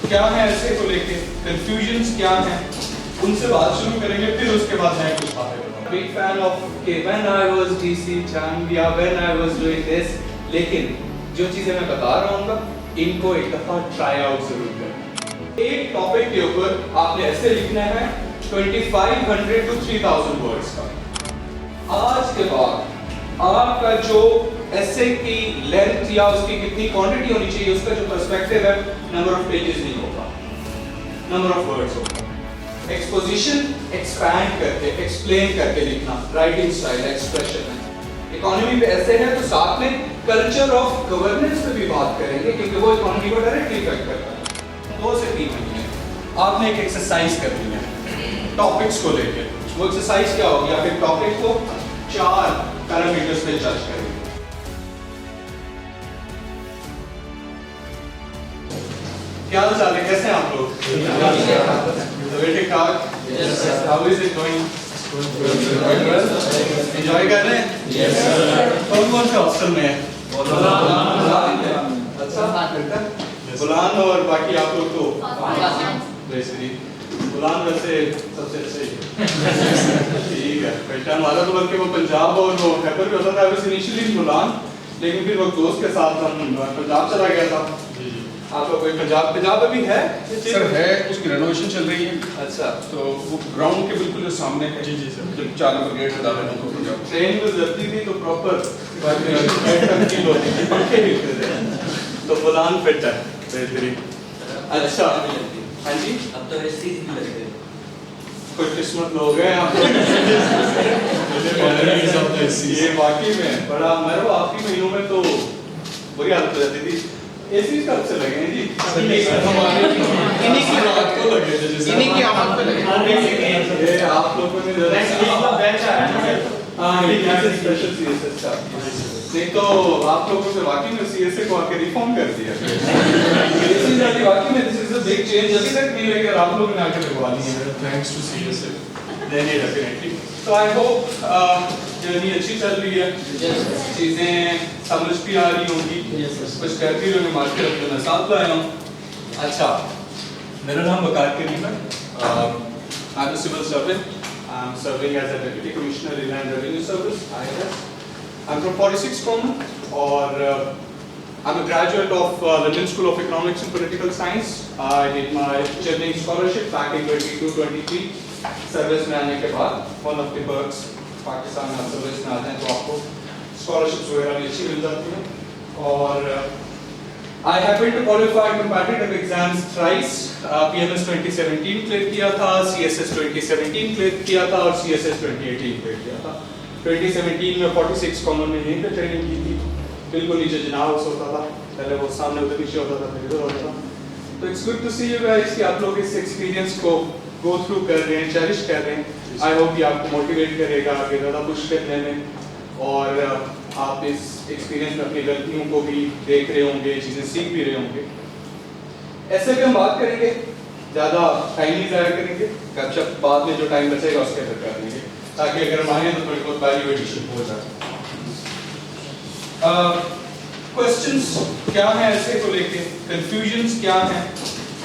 क्या है ऐसे को लेके, कंफ्यूजन्स क्या हैं, उनसे बात शुरू करेंगे, फिर उसके बाद मैं कुछ बातें करूँगा। बिग फैन ऑफ के when I was DC Jhang या when I was doing this, लेकिन जो चीज़ें मैं बता रहा हूँ इनको एक दफ़ा ट्राई आउट जरूर करें। एक टॉपिक के ऊपर आपने ऐसे लिखना है 2500 to 3000 वर्ड्स का। आज के बाद आपका जो ऐसे की लेंथ या उसकी कितनी क्वांटिटी होनी चाहिए, उसका जो पर्सपेक्टिव है, नंबर ऑफ पेजेस नहीं होगा, नंबर ऑफ वर्ड्स होगा। एक्सपोजिशन एक्सपैंड करके, एक्सप्लेन करके लिखना, राइटिंग स्टाइल, एक्सप्रेशन है। इकोनॉमी पे ऐसे है तो साथ में कल्चर ऑफ गवर्नेंस पे भी बात करेंगे, क्योंकि वो इकोनॉमी को डायरेक्टली इफेक्ट करता है। 2 से 3 महीने आपने एक एक्सरसाइज करनी है टॉपिक्स को लेके। वो एक्सरसाइज क्या होगी, आप एक टॉपिक को 4 पैरामीटर्स पे जज करेंगे। क्या हाल चाल है, कैसे हैं आप लोग? ठीक ठाक। How is it going? Enjoy कर रहे हैं? Yes sir. कौन से हॉस्टल में है? अच्छा, गुलान और बाकी आप लोग तो गुलान वैसे सबसे सही ठीक है। पहचान वाला तो बल्कि वो पंजाब और वो खैबर भी होता था वैसे इनिशियली गुलान, लेकिन फिर वो दोस्त के साथ हम पंजाब चला गया था। आप लोग कोई पंजाब अभी है? सर है, उसकी रेनोवेशन चल रही है। अच्छा, तो वो ग्राउंड के बिल्कुल जो सामने है। जी सर। जब 4 नंबर गेट बता रहे हैं तो ट्रेन में चलती थी तो प्रॉपर पंखे हिलते थे, तो गुलान फिट है बेहतरीन। अच्छा, हाँ जी, अब तो ऐसे ही लगते हैं। कुछ किस्मत लोग हैं आप लोग। ये वाकई में बड़ा, मेरे को आखिरी महीनों में तो बुरी हालत हो जाती थी। एसी कब से लगे हैं जी? इन्हीं की रात को लगे थे, इन्हीं की आमद पे लगे। ये आप लोगों ने स्पेशल सीएसएस का, नहीं तो आप लोगों ने वाकई में सीएसए को आके रिफॉर्म कर दिया। एसी जाती वाकई में this is a big change, अभी तक नहीं लेकर आप लोगों ने आके लगवानी है। Thanks to CSA. डेफिनेटली। तो आई होप जर्नी अच्छी चल रही है, चीज़ें समझ भी आ रही होंगी, कुछ कर भी रहे मार्केट अपने मैं साथ लाया हूँ। अच्छा, मेरा नाम वकार करीम है, I am civil servant, I am serving as a deputy commissioner Inland Revenue Service IRS। I am from 46 common और I am a graduate of London School of Economics and Political Science. I did my Chevening scholarship back in 22-23। Service में आने के बाद one of the perks, Pakistan में service में आ जाए तो आपको स्कॉलरशिप्स वगैरह भी अच्छी मिल जाती हैं। और I happened to qualify competitive exams thrice. PMS 2017 clear किया था, CSS 2017 क्लियर किया था और CSS 2018 क्लियर किया था। 2017 में 46 कॉमन में यहीं पे ट्रेनिंग की थी, बिल्कुल नीचे जना हाउस होता था, पहले वो सामने उधर नीचे होता था, फिर इधर होता था। तो it's good to see you guys कि आप लोग इस एक्सपीरियंस को गो थ्रू कर रहे हैं, चेरिश कर रहे हैं। आई होप ये आपको मोटिवेट करेगा आगे ज़्यादा पुश करने में, और आप इस एक्सपीरियंस में अपनी गलतियों को भी देख रहे होंगे, चीज़ें सीख भी रहे होंगे। ऐसे भी हम बात करेंगे, ज़्यादा टाइम नहीं ज़ाया करेंगे, गपशप बाद में जो टाइम बचेगा उसके अंदर कर देंगे, ताकि अगर हम आए तो थोड़ी बहुत वैल्यू एडिशन हो जाए। क्वेश्चंस क्या है ऐसे को लेके, कंफ्यूजन्स क्या हैं,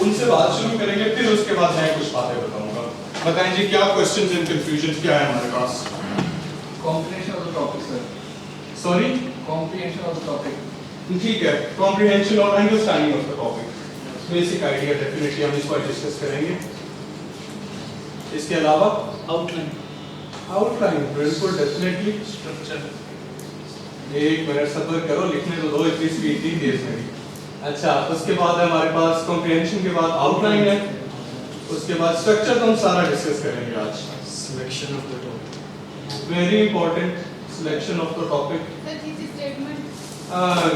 उनसे बात शुरू करेंगे, फिर उसके बाद मैं कुछ बातें बताऊंगा। बताएं जी, क्या क्वेश्चंस एंड कंफ्यूजन्स क्या है हमारे पास? Comprehension of the topic sir. Sorry, comprehension of the topic. ठीक है, कॉम्प्रिहेंशन और understanding of the topic, basic idea definitely हम इसको डिस्कस करेंगे। इसके अलावा आउटलाइन। आउटलाइन बिल्कुल डेफिनेटली। स्ट्रक्चर। एक मिनट सब्र करो, लिखने तो दो, इतनी स्पीड नहीं तेज मेरी। अच्छा, उसके बाद हमारे पास कॉम्प्रिहेंशन के बाद आउटलाइन है, उसके बाद स्ट्रक्चर तो हम सारा डिस्कस करेंगे आज। Selection of the topic, very important, selection of the topic.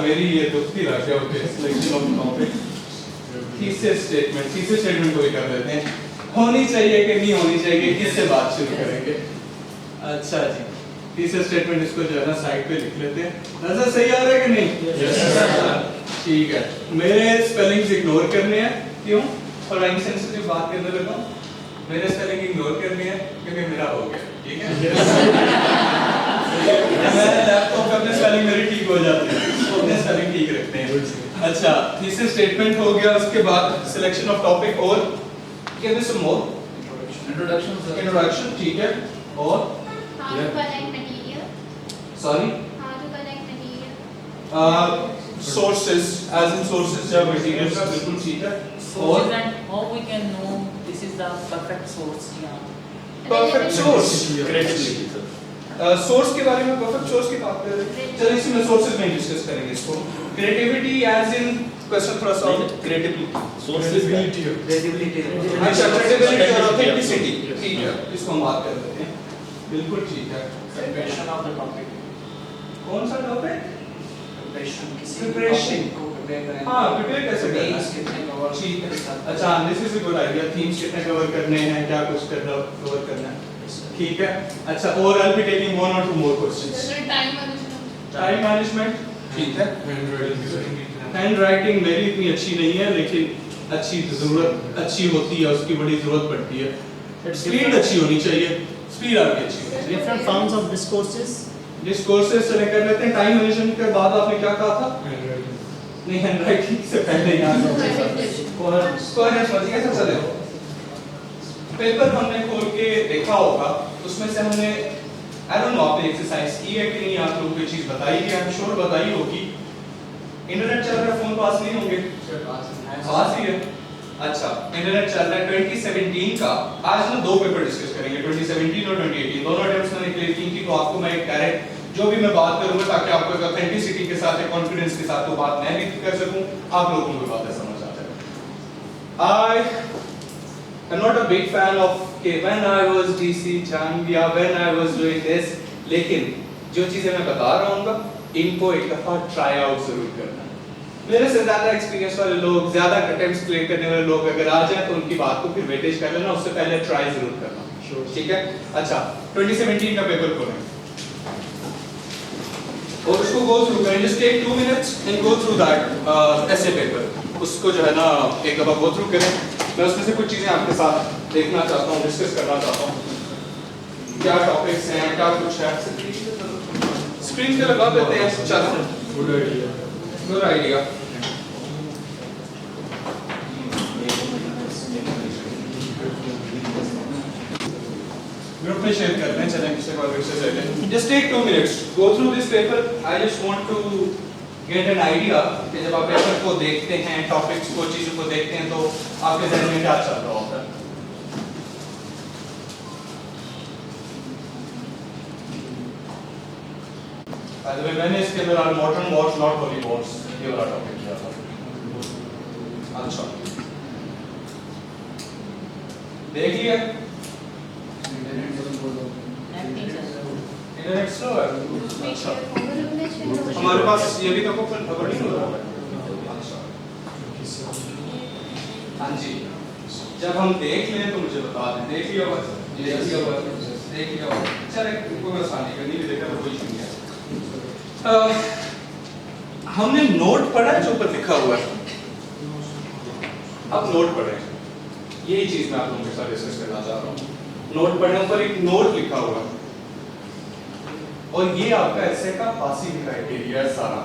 मेरी ये दुखती रह गया होते selection of the topic. Thesis statement को भी कर लेते हैं, होनी चाहिए कि नहीं होनी चाहिए, किससे बात शुरू करेंगे। अच्छा जी, थीसिस स्टेटमेंट इसको जो है ना साइड पे लिख लेते हैं। नजर सही आ रहा है कि नहीं? यस। ठीक है, मेरे स्पेलिंग्स इग्नोर करने हैं, क्यों? थोड़ा इनसेंसिटिव बात करने लगा हूं, मेरे स्पेलिंग इग्नोर करने हैं क्योंकि मेरा हो गया, ठीक है? मैं लैपटॉप पे अपने स्पेलिंग मेरी ठीक हो जाती है, तो अपने स्पेलिंग ठीक रखते हैं। अच्छा, थीसिस स्टेटमेंट हो गया, उसके बाद सिलेक्शन ऑफ टॉपिक और give me some more Introduction, sir. Introduction, ठीक है, और How to collect material. Sorry How to collect material. Sources, as in sources या मटेरियल का, बिल्कुल ठीक है, और Sources and how we can know this is the perfect source. Yeah. Perfect source, creativity source के बारे में, परफेक्ट सोर्स की बात कर रहे हैं। चलिए इसमें सोर्सेज में डिस्कस करेंगे इसको। क्रिएटिविटी एज इन क्वेश्चन थोड़ा सा क्रिएटिविटी क्रेडिबिलिटी सोर्सेज अच्छा, क्रेडिबिलिटी और ऑथेंटिसिटी, ठीक है, इसको हम बात कर लेते हैं, बिल्कुल ठीक है। Preparation of the topic. कौन सा टॉपिक? Preparation. किसी Preparation. topic को prepare करें. हाँ, prepare कैसे करना है? Themes कितने cover ठीक है, करना अच्छा, this is a good idea, themes कितने कवर करने हैं, क्या कुछ कवर करना है, ठीक है। अच्छा, और I will be taking one or two more questions. Time management. Time management, ठीक है। हैंड राइटिंग मेरी इतनी अच्छी नहीं है, लेकिन अच्छी होती है, उसकी बड़ी जरूरत पड़ती है। स्पीड अच्छी होनी चाहिए, स्पीड आपकी अच्छी होनी चाहिए। Different forms of discourses. Discourses से कर लेते हैं। टाइम मैनेजमेंट के बाद आपने क्या कहा था? नहीं, हैंड राइटिंग से पहले यहाँ कोहेरेंस समझिए कैसे चले। पेपर हमने खोल के देखा होगा, उसमें से हमने आई डोंट नो आपने एक्सरसाइज की है कि नहीं, आप लोगों को ये चीज बताई है, आई एम श्योर बताई होगी। इंटरनेट चल रहा है, फोन पास नहीं होंगे, पास ही है। अच्छा, इंटरनेट चल रहा है। 2017 का आज ना दो पेपर डिस्कस करेंगे, 2017 और 2018 दोनों अटेम्प्ट्स मैंने क्लियर की थी, तो आपको मैं डायरेक्ट जो भी मैं बात करूंगा ताकि आपको एक ऑथेंटिसिटी के साथ, एक कॉन्फिडेंस के साथ वो बात मैं भी कर सकूं, आप लोगों को बातें समझ आ जाए। I am not a big fan of कि when I was DC Chang या when I was doing this, लेकिन जो चीजें मैं बता रहा हूँ इनको एक दफा ट्राई आउट जरूर करना। मेरे से ज्यादा एक्सपीरियंस वाले लोग, ज्यादा अटेम्प्ट्स क्लियर करने वाले लोग अगर आ जाए तो उनकी बात को फिर वेटेज कर लेना, उससे पहले ट्राई जरूर करना, ठीक है। अच्छा, 2017 का पेपर खोलें और उसको गो थ्रू करें, just take 2 minutes and go through that ऐसे पेपर, उसको जो है ना एक दफा गो थ्रू करें। मैं उसमें से कुछ चीजें आपके साथ देखना चाहता हूँ, डिस्कस करना चाहता हूँ, क्या टॉपिक्स हैं, क्या कुछ है। स्क्रीन पे लगा देते हैं, चलो, गुड आइडिया। ग्रुप में शेयर करते हैं, चलें किसी को से चलें। Just take 2 minutes, go through this paper. I just want to get an idea कि जब आप पेपर को देखते हैं, टॉपिक्स को, चीजों को देखते हैं, तो आपके ज़हन में क्या चल रहा होता है। By the way, मैंने इसके अंदर modern Wars not Holi Wars ये वाला टॉपिक किया था। अच्छा, देख लिया, इंटरनेट स्लो है। अच्छा, हमारे पास ये भी तो खबर नहीं हो रहा। अच्छा, हाँ जी, जब हम देख लें तो मुझे बता दें। देख लिया बस, ये देख लिया बस, देख लिया बस। चल, इनको मैं आसानी करनी भी देखा तो कोई इशू नहीं है। हमने नोट पढ़ा है जो ऊपर लिखा हुआ है, अब नोट पढ़े, यही चीज मैं आप लोगों के साथ डिस्कस करना चाह रहा हूँ। नोट पढ़ने ऊपर एक नोट लिखा हुआ है और ये आपका ऐसे का पासिंग क्राइटेरिया है सारा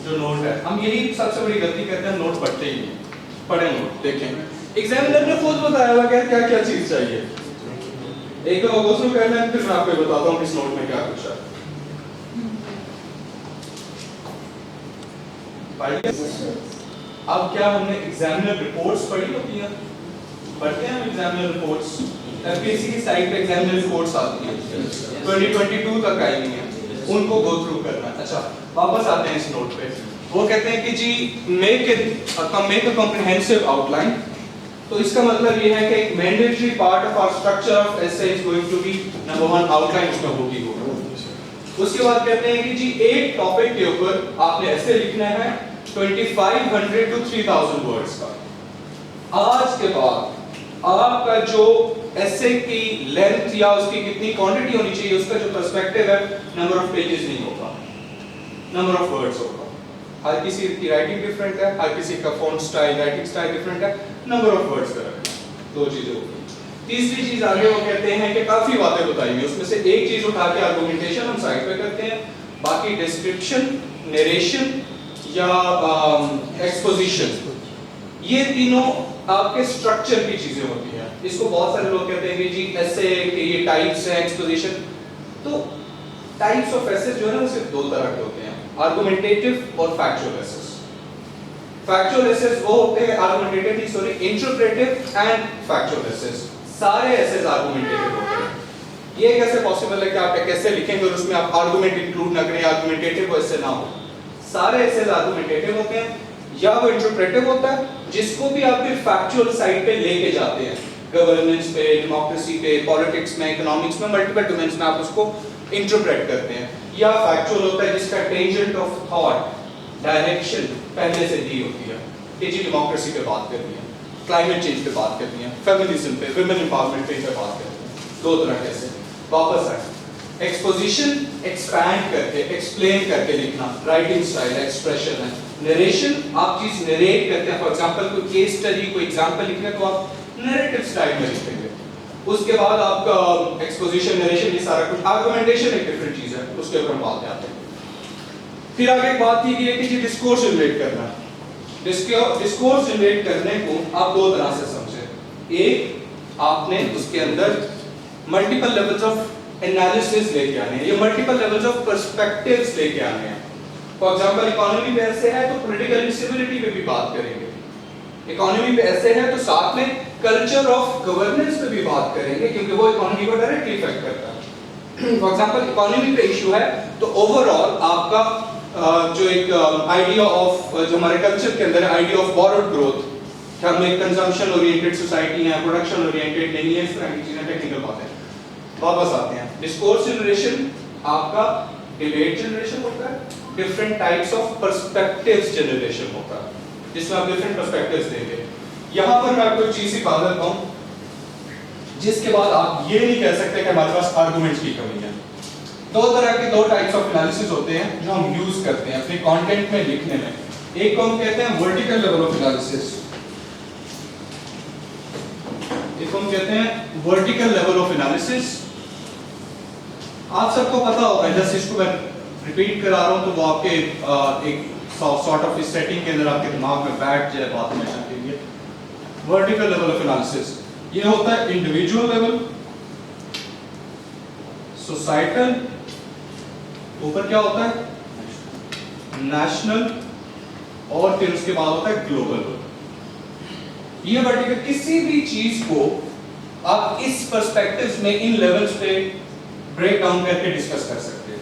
जो नोट है। हम यही सबसे बड़ी गलती करते हैं, नोट पढ़ते ही नहीं। पढ़े नोट, देखें एग्जामिनर ने खुद बताया हुआ क्या क्या क्या चीज चाहिए, एक दो गो थ्रू करना है, फिर मैं आपको बताता हूँ किस नोट में क्या कुछ है। अब क्या हमने एग्जामिनर रिपोर्ट्स पढ़ी होती हैं, पढ़ते हैं हम एग्जामिनर रिपोर्ट्स, एफपीएससी की साइट पे एग्जामिनर रिपोर्ट्स आती हैं 2022 तक आई हुई हैं, उनको गो थ्रू करना है। अच्छा, वापस आते हैं इस नोट पे। वो कहते हैं कि जी मेक अ कॉम्प्रिहेंसिव आउटलाइन। तो इसका मतलब ये है कि एक mandatory part of our structure of essay is going to be number 1 outline उसका होगी। उसके बाद कहते हैं कि जी एक टॉपिक के ऊपर आपने ऐसे लिखना है 2500 to 3000 वर्ड्स का। आज के बाद आपका जो एसे की लेंथ या उसकी कितनी क्वांटिटी होनी चाहिए, उसका जो पर्सपेक्टिव है, नंबर ऑफ पेजेस नहीं होगा, नंबर ऑफ वर्ड्स होगा। हर किसी की राइटिंग डिफरेंट है, हर किसी का font style, writing style different है, नंबर ऑफ वर्ड्स का रखना, दो चीजें होगी। तीसरी चीज आगे वो कहते हैं कि काफी बातें बताई हुई, उसमें से एक चीज उठा के आर्गुमेंटेशन हम साइड पे करते हैं, बाकी डिस्क्रिप्शन, नरेशन या एक्सपोजिशन, ये तीनों आपके स्ट्रक्चर की चीजें होती हैं। इसको बहुत सारे लोग कहते हैं कि जी ऐसे कि ये टाइप्स है एक्सपोजिशन। तो टाइप्स ऑफ एसेस जो है ना वो सिर्फ दो तरह के होते हैं, आर्गुमेंटेटिव और फैक्चुअल एसेस। फैक्चुअल एसेस वो होते हैं argumentative sorry interpretive and factual essays. सारे एसेस आर्गुमेंटेटिव होते हैं। ये कैसे पॉसिबल है कि आप कैसे लिखेंगे और उसमें आप आर्गुमेंट इंक्लूड ना करें, आर्गुमेंटेटिव ऐसे ना हो। सारे एसेस आर्गुमेंटेटिव होते हैं या वो इंटरप्रेटिव होता है, जिसको भी आप फिर फैक्चुअल साइड पे लेके जाते हैं, गवर्नेंस पे, डेमोक्रेसी पे, पॉलिटिक्स में, इकोनॉमिक्स में, मल्टीपल डोमेन्स में आप उसको इंटरप्रेट करते हैं। या फैक्चुअल होता है जिसका टेंजेंट ऑफ थॉट, डायरेक्शन पहले से दी होती है कि जी डेमोक्रेसी पे बात करनी है, क्लाइमेट चेंज पे बात करनी है, फेमिनिज्म पे, वुमेन एम्पावरमेंट पे बात करनी है। दो तरह के से वापस आए। एक्सपोजिशन एक्सपैंड करके, एक्सप्लेन करके लिखना, राइटिंग स्टाइल, एक्सप्रेशन है। नरेशन आप चीज नरेट करते हैं, फॉर एग्जांपल कोई केस स्टडी, कोई एग्जांपल लिखना है तो आप नरेटिव स्टाइल में लिखेंगे। उसके बाद आपका एक्सपोजिशन, नरेशन, ये सारा कुछ। आर्गुमेंटेशन एक डिफरेंट चीज है, उसके ऊपर हम बात आते हैं। फिर आगे एक बात की है कि जी डिस्कोर्स जनरेट करना। डिस्कोर्स जनरेट करने को आप दो तरह से समझे। एक, आपने उसके अंदर मल्टीपल लेवल्स ऑफ एनालिसिस लेके आने हैं, ये मल्टीपल लेवल्स ऑफ पर्सपेक्टिव्स लेके आने हैं। फॉर एग्जांपल इकोनॉमी में ऐसे है तो पॉलिटिकल इंस्टेबिलिटी पे भी बात करेंगे। इकोनॉमी पे ऐसे है तो साथ में कल्चर ऑफ गवर्नेंस पे भी बात करेंगे, क्योंकि वो इकोनॉमी को डायरेक्टली इफेक्ट करता है। फॉर एग्जांपल इकोनॉमी पे इशू है तो ओवरऑल आपका जो एक आइडिया ऑफ, जो हमारे कल्चर के अंदर है, आइडिया ऑफ बॉरोड ग्रोथ, कि हम एक कंजम्पशन ओरिएंटेड सोसाइटी है, प्रोडक्शन ओरिएंटेड नहीं है, इस तरह की चीजें टेक्निकल बातें। वापस आते हैं। डिस्कोर्स जनरेशन आपका डिबेट जनरेशन होता है, different types of perspectives generation होता है, जिसमें आप डिफरेंट पर्सपेक्टिव्स देंगे। यहां पर मैं आपको एक चीज ही बात करता हूं, जिसके बाद आप ये नहीं कह सकते कि हमारे पास आर्गुमेंट्स की कमी है। दो तरह के, दो टाइप्स ऑफ एनालिसिस होते हैं जो हम यूज करते हैं अपने कंटेंट में लिखने में। एक को हम कहते हैं वर्टिकल लेवल ऑफ एनालिसिस, एक को हम कहते हैं वर्टिकल लेवल ऑफ एनालिसिस। आप सबको पता होगा, जैसे इसको मैं रिपीट करा रहा हूं तो वो आपके एक सॉर्ट ऑफ इस सेटिंग के अंदर आपके दिमाग में बैठ जाए बात हमेशा के लिए। वर्टिकल लेवल ऑफ एनालिसिस ये होता है इंडिविजुअल लेवल, सोसाइटल, ऊपर क्या होता है नेशनल, और फिर उसके बाद होता है ग्लोबल। ये वर्टिकल, किसी भी चीज को आप इस पर्सपेक्टिव्स में, इन लेवल्स पे ब्रेक डाउन करके डिस्कस कर सकते हैं।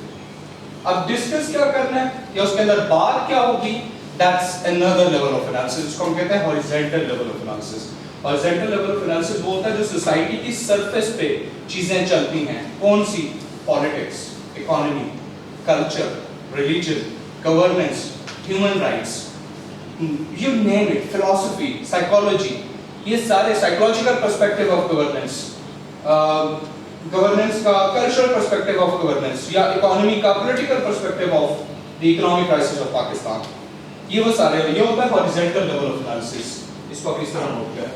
अब डिस्कस क्या करना है या उसके अंदर बात क्या होगी, that's another level of analysis, जिसको हम कहते हैं horizontal level of analysis. Horizontal level of analysis वो होता है जो सोसाइटी की सरफेस पे चीजें चलती हैं। कौन सी? Politics, economy, culture, religion, governance, human rights, you name it, philosophy, psychology, ये सारे psychological perspective of governance, governance का कल्चरल पर्सपेक्टिव ऑफ गवर्नेंस, या इकोनॉमी का political perspective of the economic crisis of Pakistan, ये वो सारे, ये होता है हॉरिजॉन्टल लेवल ऑफ एनालिसिस। इसको आप इस तरह नोट करें,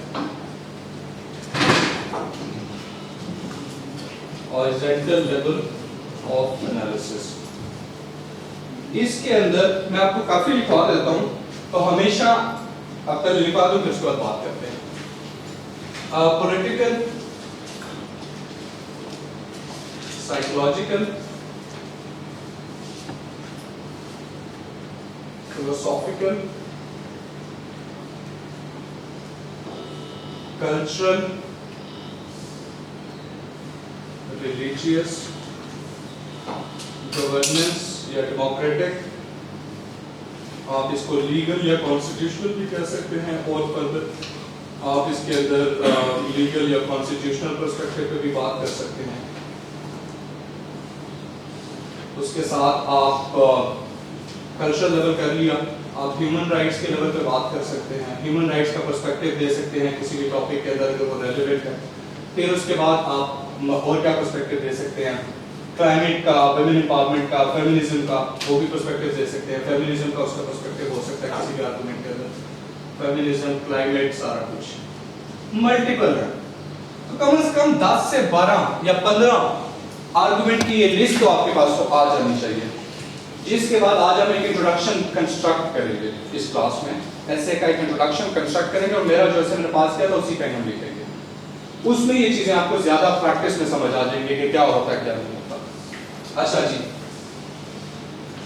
हॉरिजॉन्टल लेवल ऑफ एनालिसिस। इसके अंदर मैं आपको काफी लिखवा देता हूं, तो हमेशा आप पहले लिखवा दूं फिर उसके बाद बात करते हैं। Political, psychological, philosophical, cultural, religious, governance या डेमोक्रेटिक, आप इसको लीगल या कॉन्स्टिट्यूशनल भी कह सकते हैं, और फर्दर आप इसके अंदर लीगल या कॉन्स्टिट्यूशनल पर्सपेक्टिव पे भी बात कर सकते हैं। उसके साथ आप कल्चरल लेवल कर लिया, आप ह्यूमन राइट्स के लेवल पे बात कर सकते हैं, ह्यूमन राइट्स का पर्सपेक्टिव दे सकते हैं किसी भी टॉपिक के अंदर अगर वो रेलेवेंट है। फिर उसके बाद आप और क्या पर्सपेक्टिव दे सकते हैं, क्लाइमेट का, वुमेन एम्पावरमेंट का, फेमिनिज्म का, वो भी पर्सपेक्टिव दे सकते हैं। फेमिनिज्म का उसका पर्सपेक्टिव हो सकता है किसी भी आर्गुमेंट के अंदर, फेमिनिज्म, क्लाइमेट, सारा कुछ मल्टीपल है। तो कम से कम 10 से 12 या 15 आर्गुमेंट की ये लिस्ट तो आपके पास तो आ जानी चाहिए, जिसके बाद आज हम एक इंट्रोडक्शन कंस्ट्रक्ट करेंगे इस क्लास में। ऐसे का एक इंट्रोडक्शन कंस्ट्रक्ट करेंगे और मेरा जो मैंने पास किया था उसी पे हम लिखेंगे। उसमें ये चीजें आपको ज्यादा प्रैक्टिस में समझ आ जाएंगे कि क्या होता है क्या नहीं होता। अच्छा जी,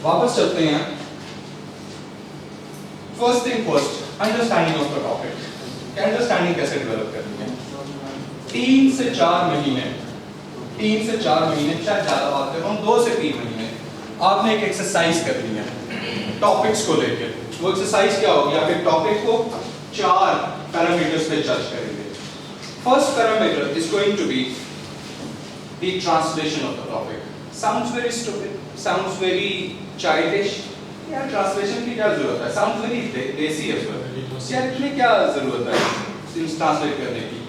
वापस चलते हैं। First thing first, understanding of the topic. क्या अंडरस्टैंडिंग कैसे डेवलप करनी है? 3 से 4 महीने, 3 से 4 महीने, शायद ज्यादा बात कर रहा हूँ, 2 से 3 महीने आपने एक एक्सरसाइज करनी है टॉपिक्स को लेकर। वो एक्सरसाइज क्या होगी? आप एक टॉपिक को 4 पैरामीटर्स पे जज करेंगे। First parameter is going to be the translation of the topic. Sounds very stupid, sounds very childish. यार ट्रांसलेशन की क्या जरूरत है? Sounds very desi as well. यार इतनी क्या जरूरत है ट्रांसलेट करने की?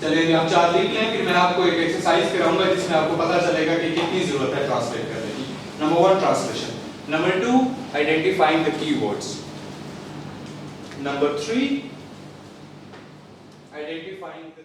चलिए आप 4 लिख लें, फिर मैं आपको एक एक्सरसाइज कराऊंगा जिसमें आपको पता चलेगा कि कितनी जरूरत है ट्रांसलेट करने की। Number 1, translation. Number 2, identifying the keywords. Number 3, identifying the